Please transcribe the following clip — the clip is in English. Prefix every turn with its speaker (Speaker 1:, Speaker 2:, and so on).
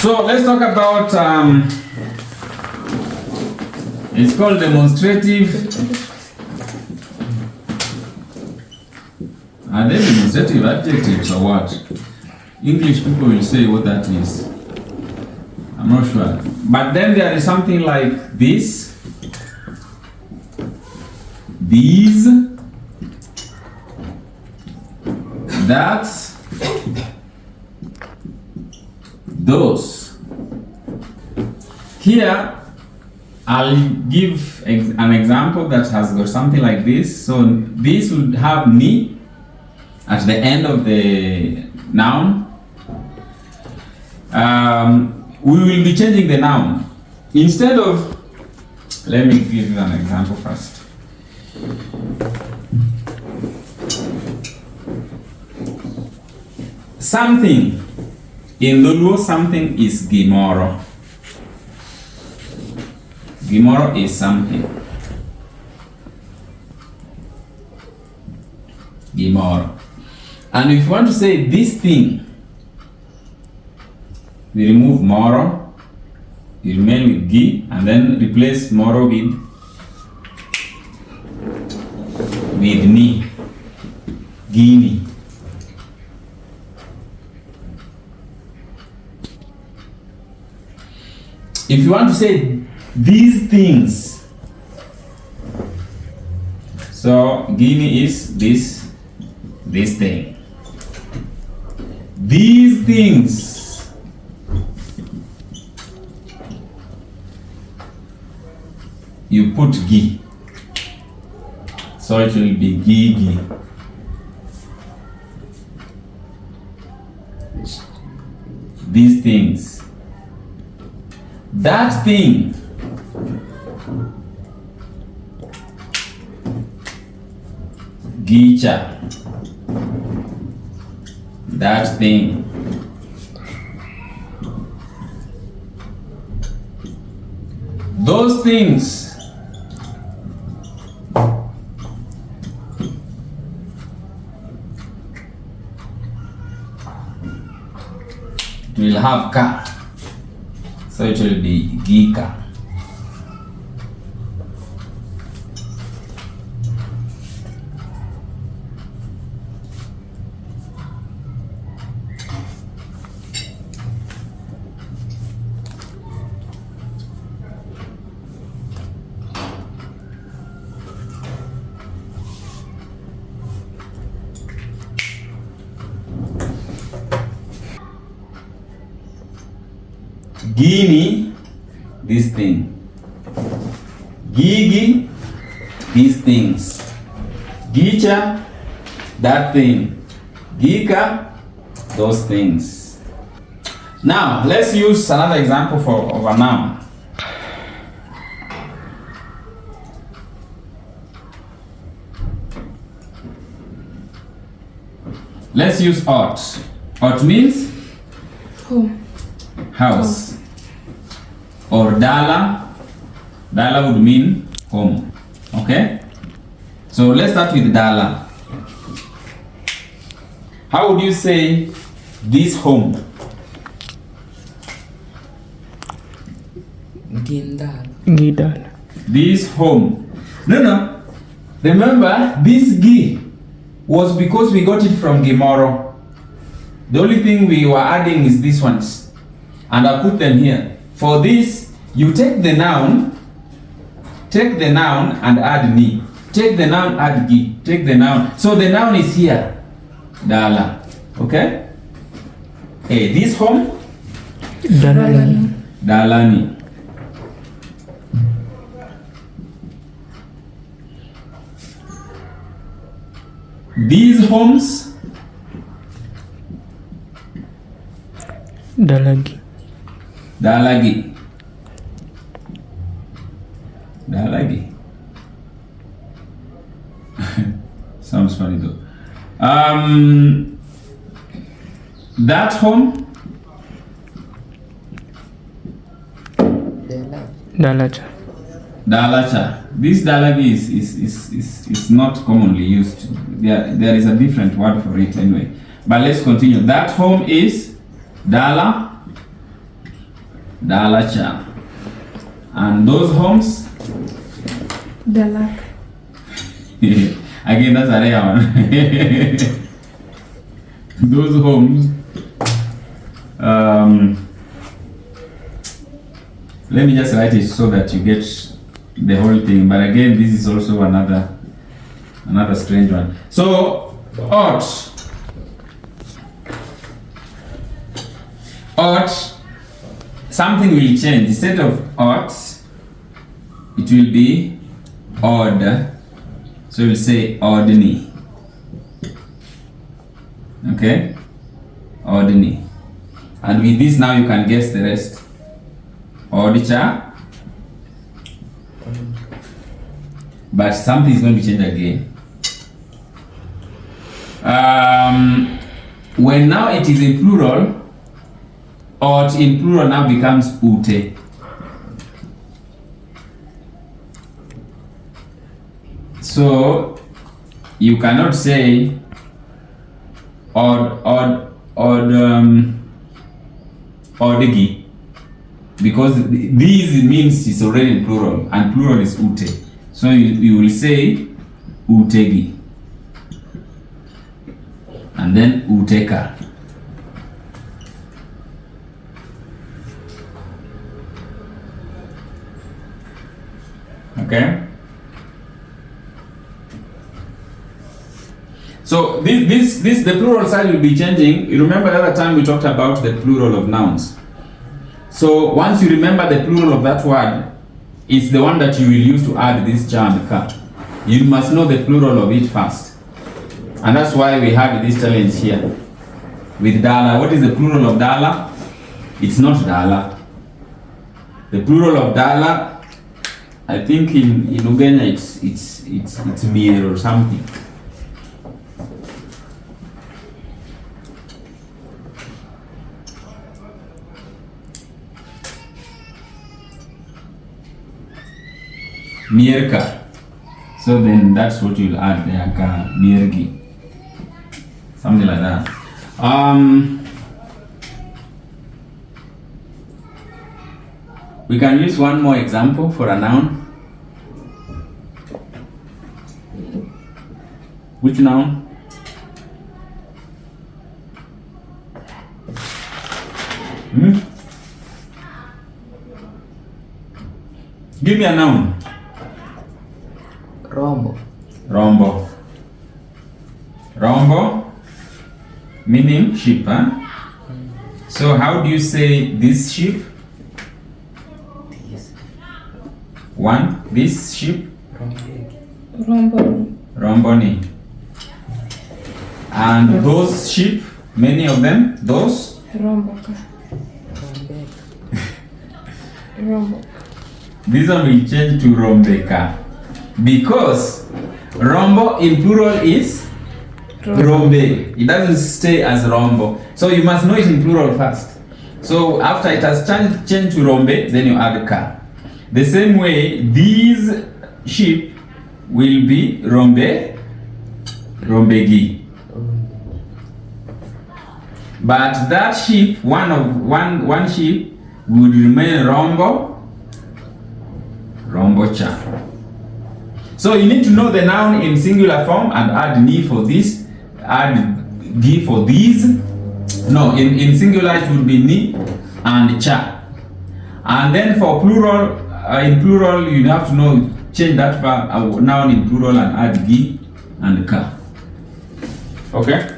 Speaker 1: So let's talk about, it's called demonstrative. Are they demonstrative adjectives or what? English people will say what that is. I'm not sure. But then there is something like this, these, that, those. Here, I'll give an example that has got something like this. So this would have ni at the end of the noun. We will be changing the noun. Instead of, let me give you an example first. Something. In Dholuo, something is gimoro. Gimoro is something. Gimoro. And if you want to say this thing, we remove moro, we remain with gi, and then replace moro with ni, Gini. If you want to say these things, so Gini is this thing. These things. You put gi, so it will be Gigi. These things. That thing. Gicha. That thing. Those things. It will have ka, so it will be Gika. Gini, this thing. Gigi, these things. Gicha, that thing. Gika, those things. Now, let's use another example of a noun. Let's use ot. Ot means
Speaker 2: home,
Speaker 1: house. Or dala. Dala would mean home. Okay? So let's start with dala. How would you say this home?
Speaker 3: Gidal.
Speaker 1: This home. No. Remember, this gi was because we got it from Gimoro. The only thing we were adding is these ones. And I put them here. For this, you take the noun and add ni. Take the noun, add gi. Take the noun. So the noun is here. Dala. Okay? Hey, this home?
Speaker 3: Dalani.
Speaker 1: Dalani. These homes?
Speaker 3: Dalagi.
Speaker 1: Dalagi. Dalagi. Sounds funny though. That home?
Speaker 3: Dalacha.
Speaker 1: Dalacha. This dalagi is not commonly used. There is a different word for it anyway. But let's continue. That home is dala. Dalacha. And those homes?
Speaker 2: Dalak.
Speaker 1: Again, that's a rare one. Those homes. Let me just write it so that you get the whole thing. But again, this is also another strange one. So, ought. Something will change. Instead of ought, it will be odd. So we'll say ordinary. Okay? Ordinary. And with this now you can guess the rest. Audicha. But something is going to change again. When now it is in plural, ought in plural now becomes ute. So you cannot say odigi, because these means it's already in plural, and plural is ute. So you will say utegi, and then uteka. Okay. So this the plural side will be changing. You remember the other time we talked about the plural of nouns. So once you remember the plural of that word, it's the one that you will use to add this cha and ka. You must know the plural of it first. And that's why we have this challenge here. With dala, what is the plural of dala? It's not dala. The plural of dala, I think in Uganda it's mir or something. Mierka. So then that's what you'll add there, ka, miergi. Something like that. We can use one more example for a noun. Which noun? Give me a noun.
Speaker 3: Rombo.
Speaker 1: Rombo. Rombo meaning sheep, huh? So how do you say this sheep? One, this sheep?
Speaker 2: Romboni.
Speaker 1: Romboni. And those sheep, many of them, those?
Speaker 2: Romboka. Rombo.
Speaker 1: This one will change to rombeka. Because rombo in plural is rombe. It doesn't stay as rombo. So you must know it in plural first. So after it has changed to rombe, then you add ka. The same way, these sheep will be rombe, rombegi. But that sheep, one sheep would remain rombo, rombocha. So you need to know the noun in singular form and add ni for this, add gi for these. No, in singular it would be ni and cha. And then for plural, in plural you have to know, change that noun in plural and add gi and ka. Okay?